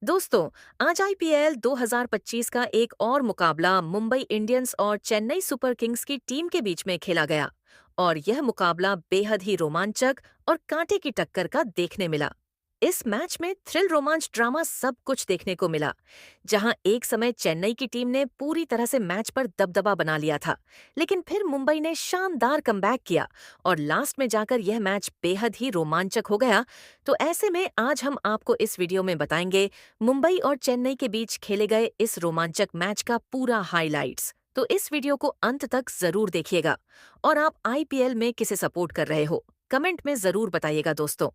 दोस्तों, आज आईपीएल 2025 का एक और मुकाबला मुंबई इंडियंस और चेन्नई सुपर किंग्स की टीम के बीच में खेला गया और यह मुकाबला बेहद ही रोमांचक और कांटे की टक्कर का देखने मिला। इस मैच में थ्रिल, रोमांच, ड्रामा सब कुछ देखने को मिला, जहां एक समय चेन्नई की टीम ने पूरी तरह से मैच पर दबदबा बना लिया था, लेकिन फिर मुंबई ने शानदार कमबैक किया और लास्ट में जाकर यह मैच बेहद ही रोमांचक हो गया। तो ऐसे में आज हम आपको इस वीडियो में बताएंगे मुंबई और चेन्नई के बीच खेले गए इस रोमांचक मैच का पूरा हाइलाइट्स। तो इस वीडियो को अंत तक जरूर देखिएगा। और आप आईपीएल में किसे सपोर्ट कर रहे हो, कमेंट में जरूर बताइएगा दोस्तों।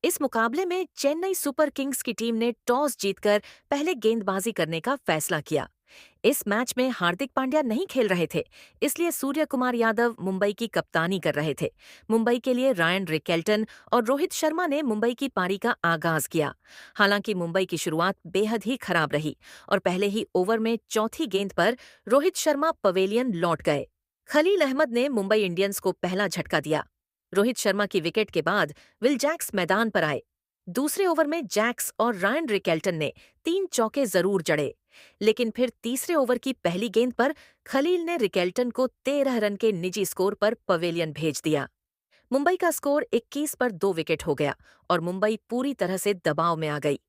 इस मुकाबले में चेन्नई सुपर किंग्स की टीम ने टॉस जीतकर पहले गेंदबाजी करने का फैसला किया। इस मैच में हार्दिक पांड्या नहीं खेल रहे थे, इसलिए सूर्य कुमार यादव मुंबई की कप्तानी कर रहे थे। मुंबई के लिए रायन रिकेल्टन और रोहित शर्मा ने मुंबई की पारी का आगाज किया। हालांकि मुंबई की शुरुआत बेहद ही खराब रही और पहले ही ओवर में चौथी गेंद पर रोहित शर्मा पवेलियन लौट गए। खलील अहमद ने मुंबई इंडियंस को पहला झटका दिया। रोहित शर्मा की विकेट के बाद विल जैक्स मैदान पर आए। दूसरे ओवर में जैक्स और रायन रिकेल्टन ने 3 चौके जरूर जड़े, लेकिन फिर तीसरे ओवर की पहली गेंद पर खलील ने रिकेल्टन को 13 रन के निजी स्कोर पर पवेलियन भेज दिया। मुंबई का स्कोर 21 पर 2 विकेट हो गया और मुंबई पूरी तरह से दबाव में आ गई।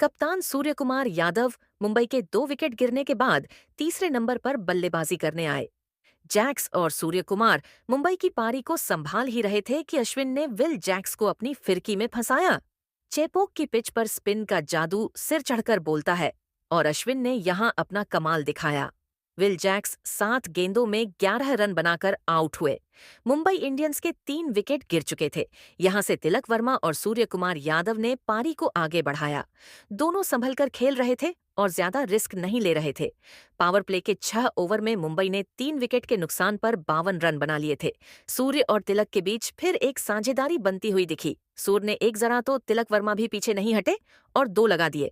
कप्तान सूर्य कुमार यादव मुंबई के 2 विकेट गिरने के बाद तीसरे नंबर पर बल्लेबाजी करने आए। जैक्स और सूर्य कुमार मुंबई की पारी को संभाल ही रहे थे कि अश्विन ने विल जैक्स को अपनी फिरकी में फंसाया। चेपोक की पिच पर स्पिन का जादू सिर चढ़कर बोलता है और अश्विन ने यहां अपना कमाल दिखाया। विल जैक्स 7 गेंदों में 11 रन बनाकर आउट हुए। मुंबई इंडियंस के 3 विकेट गिर चुके थे। यहां से तिलक वर्मा और सूर्य कुमार यादव ने पारी को आगे बढ़ाया। दोनों संभलकर खेल रहे थे और ज्यादा रिस्क नहीं ले रहे थे। पावर प्ले के 6 ओवर में मुंबई ने 3 विकेट के नुकसान पर 52 रन बना लिए थे। सूर्य और तिलक के बीच फिर एक साझेदारी बनती हुई दिखी। सूर्य ने एक जरा तो तिलक वर्मा भी पीछे नहीं हटे और 2 लगा दिए।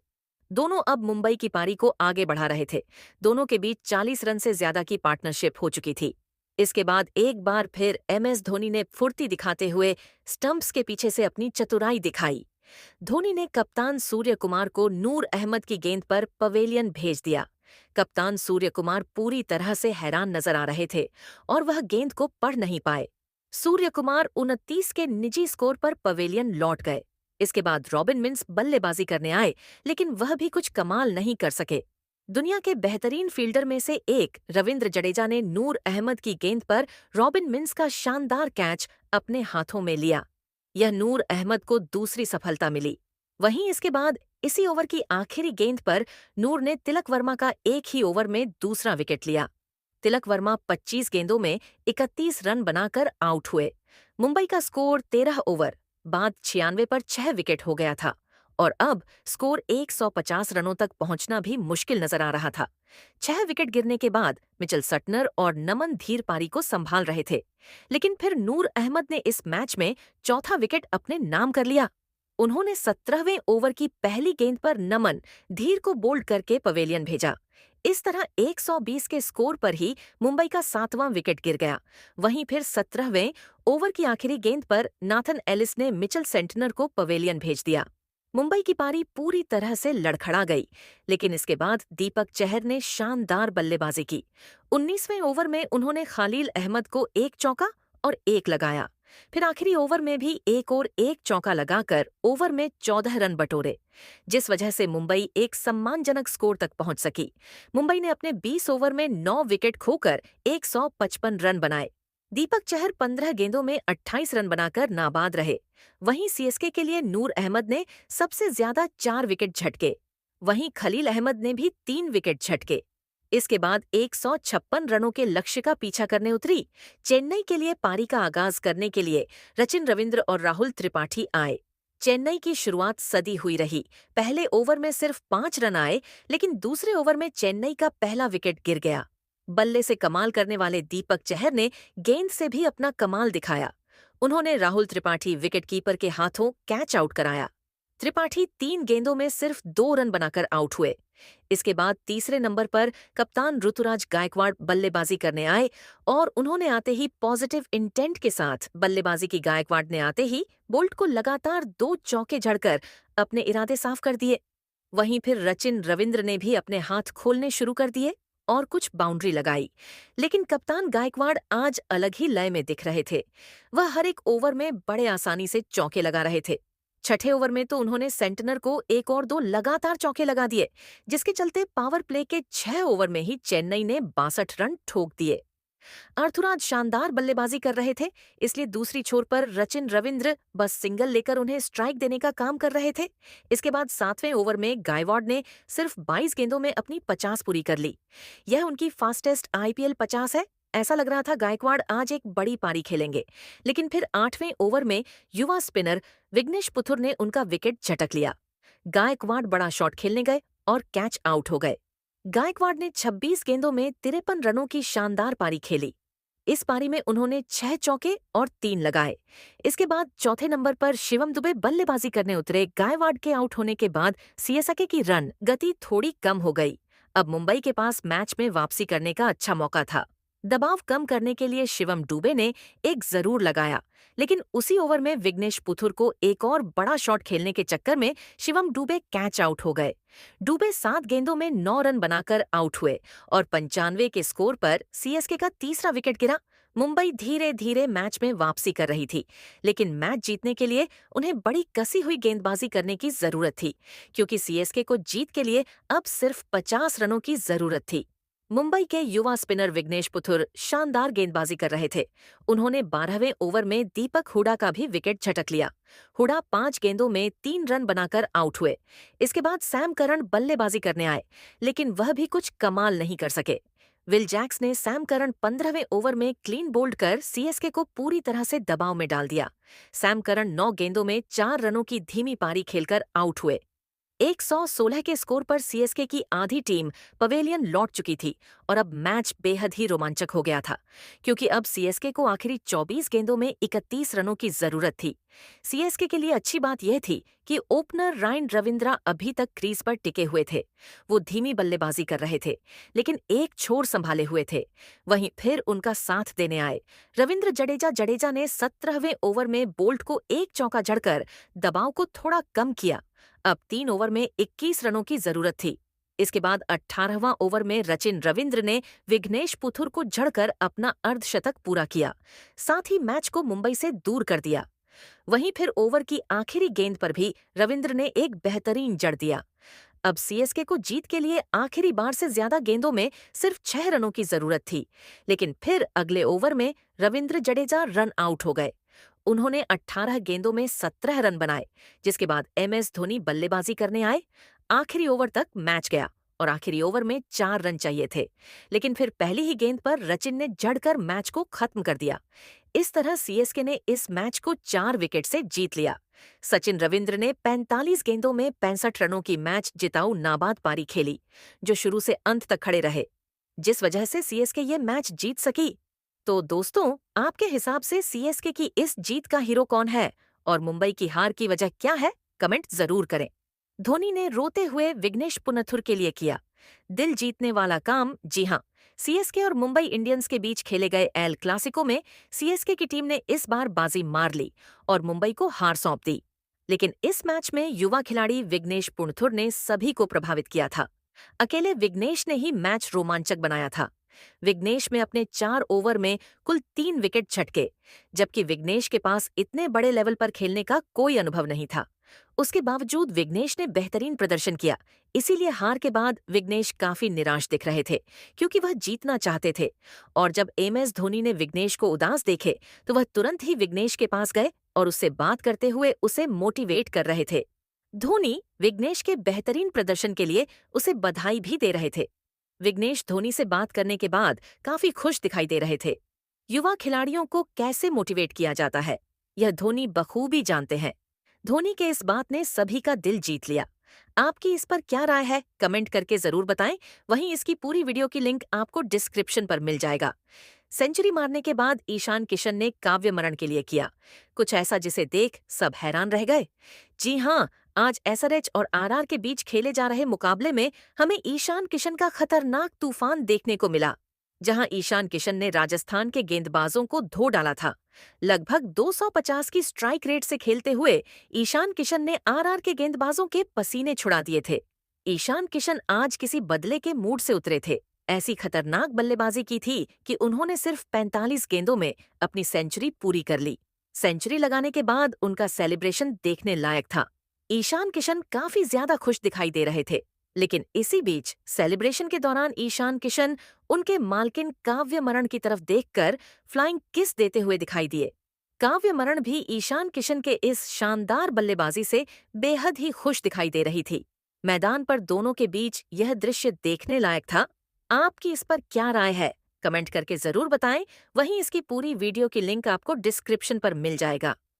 दोनों अब मुंबई की पारी को आगे बढ़ा रहे थे। दोनों के बीच 40 रन से ज्यादा की पार्टनरशिप हो चुकी थी। इसके बाद एक बार फिर एमएस धोनी ने फुर्ती दिखाते हुए स्टंप्स के पीछे से अपनी चतुराई दिखाई। धोनी ने कप्तान सूर्य कुमार को नूर अहमद की गेंद पर पवेलियन भेज दिया। कप्तान सूर्य कुमार पूरी तरह से हैरान नजर आ रहे थे और वह गेंद को पढ़ नहीं पाए। सूर्य कुमार 29 के निजी स्कोर पर पवेलियन लौट गए। इसके बाद रॉबिन मिंस बल्लेबाजी करने आए, लेकिन वह भी कुछ कमाल नहीं कर सके। दुनिया के बेहतरीन फील्डर में से एक रविंद्र जडेजा ने नूर अहमद की गेंद पर रॉबिन मिंस का शानदार कैच अपने हाथों में लिया। यह नूर अहमद को दूसरी सफलता मिली। वहीं इसके बाद इसी ओवर की आखिरी गेंद पर नूर ने तिलक वर्मा का एक ही ओवर में दूसरा विकेट लिया। तिलक वर्मा 25 गेंदों में 31 रन बनाकर आउट हुए। मुंबई का स्कोर 13 ओवर बाद 96 पर 6 विकेट हो गया था और अब स्कोर 150 रनों तक पहुंचना भी मुश्किल नजर आ रहा था। 6 विकेट गिरने के बाद मिचेल सटनर और नमन धीर पारी को संभाल रहे थे, लेकिन फिर नूर अहमद ने इस मैच में चौथा विकेट अपने नाम कर लिया। उन्होंने 17वें ओवर की पहली गेंद पर नमन धीर को बोल्ड करके पवेलियन भेजा। इस तरह 120 के स्कोर पर ही मुंबई का 7वां विकेट गिर गया। वहीं फिर 17वें ओवर की आखिरी गेंद पर नाथन एलिस ने मिचेल सेंटनर को पवेलियन भेज दिया। मुंबई की पारी पूरी तरह से लड़खड़ा गई, लेकिन इसके बाद दीपक चहर ने शानदार बल्लेबाजी की। 19वें ओवर में उन्होंने खलील अहमद को 1 चौका और 1 लगाया। फिर आखिरी ओवर में भी एक और 1 चौका लगाकर ओवर में 14 रन बटोरे, जिस वजह से मुंबई एक सम्मानजनक स्कोर तक पहुंच सकी। मुंबई ने अपने 20 ओवर में 9 विकेट खोकर 155 रन बनाए। दीपक चहर 15 गेंदों में 28 रन बनाकर नाबाद रहे। वहीं सीएसके के लिए नूर अहमद ने सबसे ज्यादा 4 विकेट झटके। वहीं खलील अहमद ने भी 3 विकेट झटके। इसके बाद 156 रनों के लक्ष्य का पीछा करने उतरी चेन्नई के लिए पारी का आगाज करने के लिए सचिन रविंद्र और राहुल त्रिपाठी आए। चेन्नई की शुरुआत सदी हुई रही। पहले ओवर में सिर्फ 5 रन आए, लेकिन दूसरे ओवर में चेन्नई का पहला विकेट गिर गया। बल्ले से कमाल करने वाले दीपक चहर ने गेंद से भी अपना कमाल दिखाया। उन्होंने राहुल त्रिपाठी विकेटकीपर के हाथों कैच आउट कराया। त्रिपाठी 3 गेंदों में सिर्फ 2 रन बनाकर आउट हुए। इसके बाद तीसरे नंबर पर कप्तान ऋतुराज गायकवाड़ बल्लेबाजी करने आए और उन्होंने आते ही पॉजिटिव इंटेंट के साथ बल्लेबाजी की। गायकवाड़ ने आते ही बोल्ट को लगातार 2 चौके झड़कर अपने इरादे साफ कर दिए। वहीं फिर रचिन रविंद्र ने भी अपने हाथ खोलने शुरू कर दिए और कुछ बाउंड्री लगाई। लेकिन कप्तान गायकवाड़ आज अलग ही लय में दिख रहे थे। वह हर एक ओवर में बड़े आसानी से चौके लगा रहे थे। छठे ओवर में तो उन्होंने सेंटनर को एक और दो लगातार चौके लगा दिए, जिसके चलते पावर प्ले के 6 ओवर में ही चेन्नई ने 62 रन ठोक दिए। अर्थुराज शानदार बल्लेबाजी कर रहे थे, इसलिए दूसरी छोर पर रचिन रविंद्र बस सिंगल लेकर उन्हें स्ट्राइक देने का काम कर रहे थे। इसके बाद 7वें ओवर में गायकवाड़ ने सिर्फ 22 गेंदों में अपनी 50 पूरी कर ली। यह उनकी फास्टेस्ट आईपीएल 50 है। ऐसा लग रहा था गायकवाड़ आज एक बड़ी पारी खेलेंगे, लेकिन फिर 8वें ओवर में युवा स्पिनर विघ्नेश पुथुर ने उनका विकेट झटक लिया। गायकवाड़ बड़ा शॉट खेलने गए और कैच आउट हो गए। गायकवाड़ ने 26 गेंदों में 53 रनों की शानदार पारी खेली। इस पारी में उन्होंने 6 चौके और 3 लगाए। इसके बाद चौथे नंबर पर शिवम दुबे बल्लेबाजी करने उतरे। गायकवाड़ के आउट होने के बाद सीएसके की रन गति थोड़ी कम हो गई। अब मुंबई के पास मैच में वापसी करने का अच्छा मौका था। दबाव कम करने के लिए शिवम दुबे ने एक जरूर लगाया, लेकिन उसी ओवर में विघ्नेश पुथुर को एक और बड़ा शॉट खेलने के चक्कर में शिवम दुबे कैच आउट हो गए। दुबे 7 गेंदों में 9 रन बनाकर आउट हुए और 95 के स्कोर पर सीएसके का तीसरा विकेट गिरा। मुंबई धीरे धीरे मैच में वापसी कर रही थी, लेकिन मैच जीतने के लिए उन्हें बड़ी कसी हुई गेंदबाजी करने की जरूरत थी, क्योंकि सीएसके को जीत के लिए अब सिर्फ 50 रनों की जरूरत थी। मुंबई के युवा स्पिनर विघ्नेश पुथुर शानदार गेंदबाजी कर रहे थे। उन्होंने 12वें ओवर में दीपक हुडा का भी विकेट झटक लिया। हुडा 5 गेंदों में 3 रन बनाकर आउट हुए। इसके बाद सैम करन बल्लेबाजी करने आए, लेकिन वह भी कुछ कमाल नहीं कर सके। विल जैक्स ने सैम करन 15वें ओवर में क्लीन बोल्ड कर सीएसके को पूरी तरह से दबाव में डाल दिया। सैम करन 9 गेंदों में 4 रनों की धीमी पारी खेलकर आउट हुए। 116 के स्कोर पर सीएसके की आधी टीम पवेलियन लौट चुकी थी और अब मैच बेहद ही रोमांचक हो गया था, क्योंकि अब सीएसके को आखिरी 24 गेंदों में 31 रनों की जरूरत थी। सीएसके के लिए अच्छी बात यह थी कि ओपनर रायन रविंद्रा अभी तक क्रीज पर टिके हुए थे। वो धीमी बल्लेबाजी कर रहे थे, लेकिन एक छोर संभाले हुए थे। वहीं फिर उनका साथ देने आए रविंद्र जडेजा ने 17वें ओवर में बोल्ट को एक चौका जड़कर दबाव को थोड़ा कम किया। अब 3 ओवर में 21 रनों की जरूरत थी। इसके बाद 18वां ओवर में रचिन रविंद्र ने विघ्नेश पुथुर को झड़कर अपना अर्धशतक पूरा किया, साथ ही मैच को मुंबई से दूर कर दिया। वहीं फिर ओवर की आखिरी गेंद पर भी रविंद्र ने एक बेहतरीन जड़ दिया। अब सीएसके को जीत के लिए आखिरी बार से ज्यादा गेंदों में सिर्फ 6 रनों की जरूरत थी, लेकिन फिर अगले ओवर में रविंद्र जडेजा रन आउट हो गए। उन्होंने 18 गेंदों में 17 रन बनाए, जिसके बाद एमएस धोनी बल्लेबाजी करने आए। आखिरी ओवर तक मैच गया और आखिरी ओवर में 4 रन चाहिए थे, लेकिन फिर पहली ही गेंद पर रचिन ने जड़कर मैच को खत्म कर दिया। इस तरह सीएसके ने इस मैच को 4 विकेट से जीत लिया। सचिन रविंद्र ने 45 गेंदों में 65 रनों की मैच जिताऊ नाबाद पारी खेली, जो शुरू से अंत तक खड़े रहे, जिस वजह से सीएसके ये मैच जीत सकी। तो दोस्तों, आपके हिसाब से सीएसके की इस जीत का हीरो कौन है और मुंबई की हार की वजह क्या है? कमेंट जरूर करें। धोनी ने रोते हुए विघ्नेश पुनथुर के लिए किया दिल जीतने वाला काम। जी हां, सीएसके और मुंबई इंडियंस के बीच खेले गए एल क्लासिको में सीएसके की टीम ने इस बार बाजी मार ली और मुंबई को हार सौंप दी। लेकिन इस मैच में युवा खिलाड़ी विघ्नेश पुनथुर ने सभी को प्रभावित किया था। अकेले विघ्नेश ने ही मैच रोमांचक बनाया था। विघ्नेश में अपने 4 ओवर में कुल 3 विकेट झटके, जबकि विघ्नेश के पास इतने बड़े लेवल पर खेलने का कोई अनुभव नहीं था। उसके बावजूद विघ्नेश ने बेहतरीन प्रदर्शन किया। इसीलिए हार के बाद विघ्नेश काफी निराश दिख रहे थे, क्योंकि वह जीतना चाहते थे। और जब एमएस धोनी ने विघ्नेश को उदास देखे, तो वह तुरंत ही विघ्नेश के पास गए और उससे बात करते हुए उसे मोटिवेट कर रहे थे। धोनी विघ्नेश के बेहतरीन प्रदर्शन के लिए उसे बधाई भी दे रहे थे। विघ्नेश धोनी से बात करने के बाद काफी खुश दिखाई दे रहे थे। युवा खिलाड़ियों को कैसे मोटिवेट किया जाता है, यह धोनी बखूबी जानते हैं। धोनी के इस बात ने सभी का दिल जीत लिया। आपकी इस पर क्या राय है? कमेंट करके जरूर बताएं। वहीं इसकी पूरी वीडियो की लिंक आपको डिस्क्रिप्शन पर मिल जाएगा। सेंचुरी मारने के बाद ईशान किशन ने काव्य मरण के लिए किया कुछ ऐसा जिसे देख सब हैरान रह गए। जी हाँ, आज एसआरएच और आरआर के बीच खेले जा रहे मुकाबले में हमें ईशान किशन का खतरनाक तूफान देखने को मिला, जहां ईशान किशन ने राजस्थान के गेंदबाजों को धो डाला था। लगभग 250 की स्ट्राइक रेट से खेलते हुए ईशान किशन ने आरआर के गेंदबाजों के पसीने छुड़ा दिए थे। ईशान किशन आज किसी बदले के मूड से उतरे थे। ऐसी खतरनाक बल्लेबाजी की थी कि उन्होंने सिर्फ 45 गेंदों में अपनी सेंचुरी पूरी कर ली। सेंचुरी लगाने के बाद उनका सेलिब्रेशन देखने लायक था। ईशान किशन काफी ज्यादा खुश दिखाई दे रहे थे। लेकिन इसी बीच सेलिब्रेशन के दौरान ईशान किशन उनके मालकिन काव्य मरण की तरफ देखकर फ्लाइंग किस देते हुए दिखाई दिए। काव्य मरण भी ईशान किशन के इस शानदार बल्लेबाजी से बेहद ही खुश दिखाई दे रही थी। मैदान पर दोनों के बीच यह दृश्य देखने लायक था। आपकी इस पर क्या राय है? कमेंट करके जरूर बताएं। वहीं इसकी पूरी वीडियो की लिंक आपको डिस्क्रिप्शन पर मिल जाएगा।